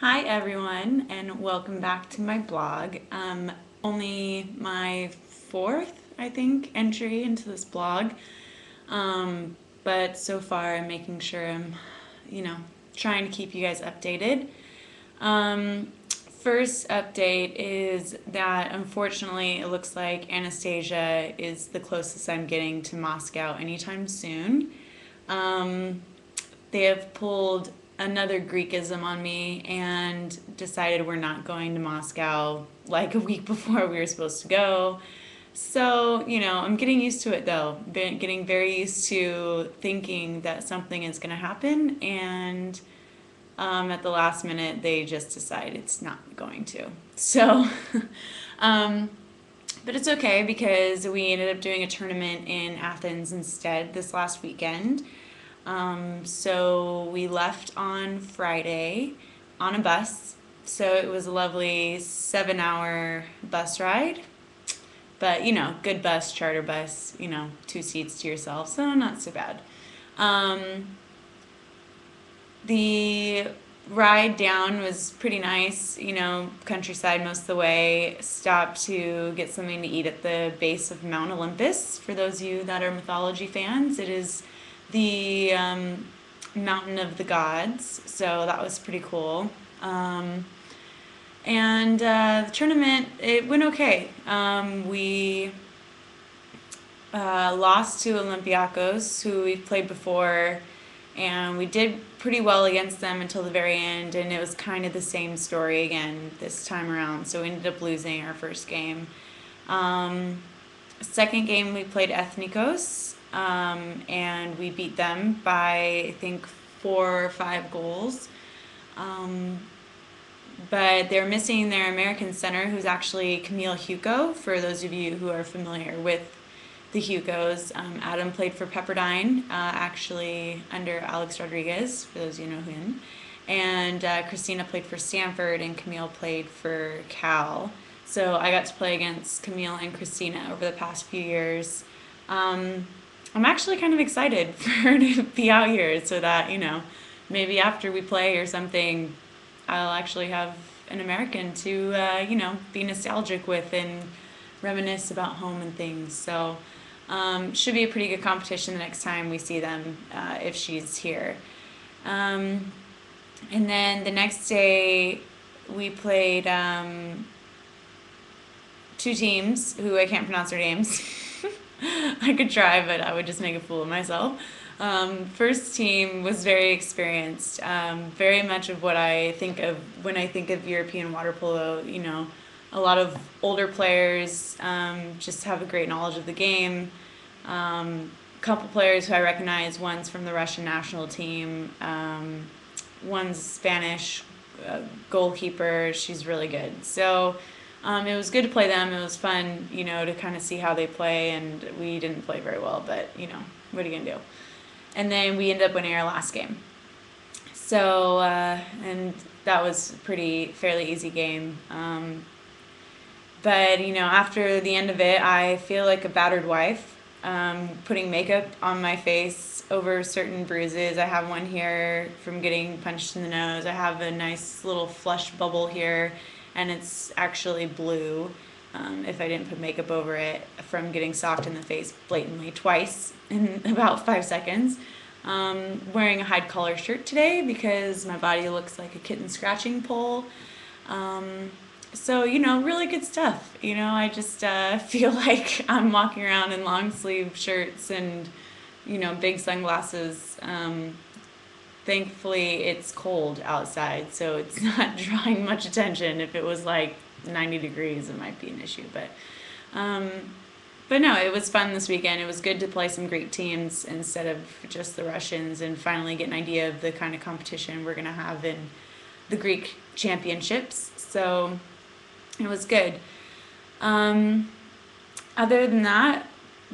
Hi everyone, and welcome back to my blog. Only my fourth, I think, entry into this blog. But so far I'm making sure I'm, you know, trying to keep you guys updated. First update is that unfortunately it looks like Anastasia is the closest I'm getting to Moscow anytime soon. Um, they have pulled another Greekism on me and decided we're not going to Moscow like a week before we were supposed to go. So, I'm getting used to it though. Getting very used to thinking that something is going to happen, and at the last minute, they just decide it's not going to. So, um, but it's okay because we ended up doing a tournament in Athens instead this last weekend. So we left on Friday on a bus. So it was a lovely 7 hour bus ride. But, good bus, charter bus, 2 seats to yourself. So not so bad. Um, the ride down was pretty nice, countryside most of the way. Stopped to get something to eat at the base of Mount Olympus. For those of you that are mythology fans, it is the mountain of the gods, so that was pretty cool. And the tournament, it went okay. We lost to Olympiacos, who we've played before, and we did pretty well against them until the very end, and it was kind of the same story again this time around, so we ended up losing our first game. Second game we played Ethnikos, and we beat them by I think 4 or 5 goals. Um, but they're missing their American center, who's actually Camille Hugo. For those of you who are familiar with the Hugos, Adam played for Pepperdine, actually under Alex Rodriguez, for those of you who know him. And Christina played for Stanford, and Camille played for Cal. So I got to play against Camille and Christina over the past few years. I'm actually kind of excited for her to be out here so that, maybe after we play or something, I'll actually have an American to, be nostalgic with and reminisce about home and things. So, should be a pretty good competition the next time we see them if she's here. And then the next day, we played two teams who I can't pronounce their names. I could try, but I would just make a fool of myself. First team was very experienced, very much of what I think of when I think of European water polo. A lot of older players, just have a great knowledge of the game. Couple players who I recognize. One's from the Russian national team. One's Spanish goalkeeper. She's really good. So it was good to play them. It was fun, to kind of see how they play. And we didn't play very well, but what are you gonna do? And then we ended up winning our last game. So and that was pretty fairly easy game. But after the end of it, I feel like a battered wife. Putting makeup on my face over certain bruises. I have one here from getting punched in the nose. I have a nice little flush bubble here, and it's actually blue. If I didn't put makeup over it, from getting socked in the face blatantly twice in about 5 seconds. Wearing a hide collar shirt today because my body looks like a kitten scratching pole. So, really good stuff. I just feel like I'm walking around in long sleeve shirts and, big sunglasses. Thankfully, it's cold outside, so it's not drawing much attention. If it was like 90 degrees, it might be an issue. Um, but no, it was fun this weekend. It was good to play some Greek teams instead of just the Russians and finally get an idea of the kind of competition we're going to have in the Greek championships. So it was good. Other than that,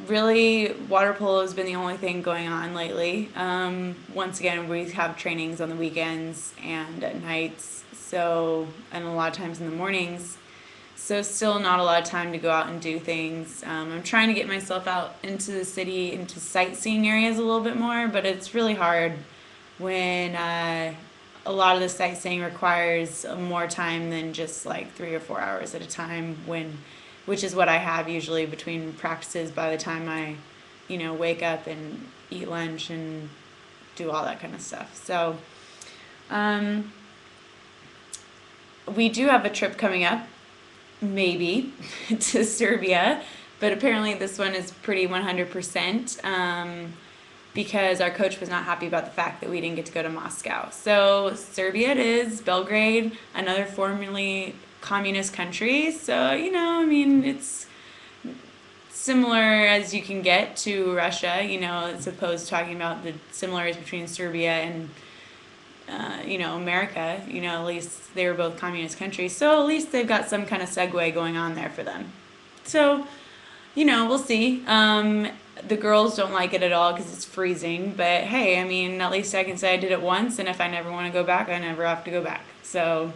really, water polo has been the only thing going on lately. Once again, we have trainings on the weekends and at nights, so, and a lot of times in the mornings. So still not a lot of time to go out and do things. I'm trying to get myself out into the city, into sightseeing areas a little bit more, but it's really hard when a lot of the sightseeing requires more time than just like 3 or 4 hours at a time, which is what I have usually between practices by the time I, wake up and eat lunch and do all that kind of stuff. So, we do have a trip coming up, maybe, to Serbia, but apparently this one is pretty 100%. Because our coach was not happy about the fact that we didn't get to go to Moscow. So Serbia it is, Belgrade, another formerly communist country. So, it's similar as you can get to Russia, as opposed to talking about the similarities between Serbia and, America. At least they were both communist countries. So at least they've got some kind of segue going on there for them. So, we'll see. The girls don't like it at all because it's freezing, but hey, at least I can say I did it once, and if I never want to go back, I never have to go back. So,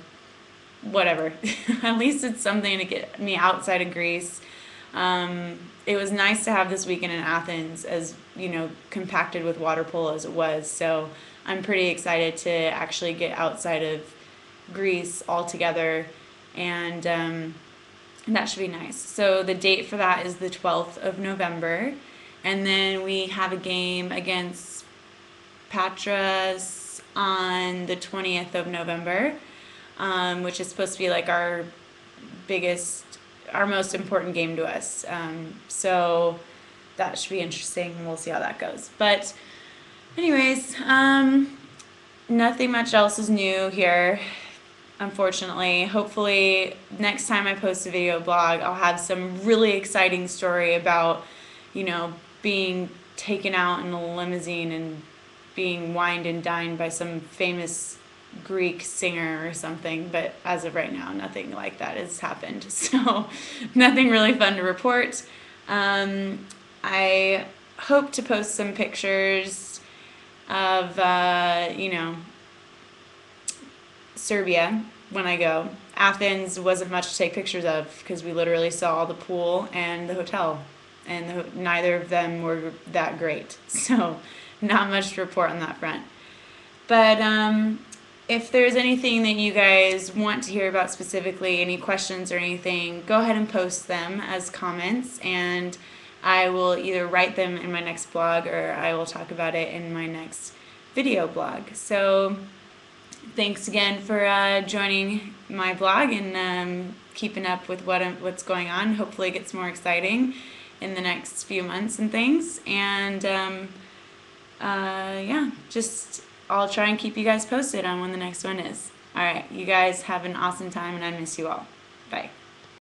whatever. At least it's something to get me outside of Greece. It was nice to have this weekend in Athens, as compacted with water polo as it was. So, I'm pretty excited to actually get outside of Greece altogether, and that should be nice. So, the date for that is the 12th of November. And then we have a game against Patras on the 20th of November, which is supposed to be like our most important game to us. So that should be interesting, and we'll see how that goes. But anyways, nothing much else is new here, unfortunately. Hopefully next time I post a video blog, I'll have some really exciting story about, being taken out in a limousine and being wined and dined by some famous Greek singer or something, but as of right now, nothing like that has happened. So, nothing really fun to report. I hope to post some pictures of, Serbia when I go. Athens wasn't much to take pictures of because we literally saw the pool and the hotel, and neither of them were that great. So, not much to report on that front. But if there's anything that you guys want to hear about specifically, any questions or anything, go ahead and post them as comments, and I will either write them in my next blog or I will talk about it in my next video blog. So, thanks again for joining my blog and keeping up with what's going on. Hopefully it gets more exciting in the next few months and things. And I'll try and keep you guys posted on when the next one is. Alright, you guys have an awesome time, and I miss you all. Bye.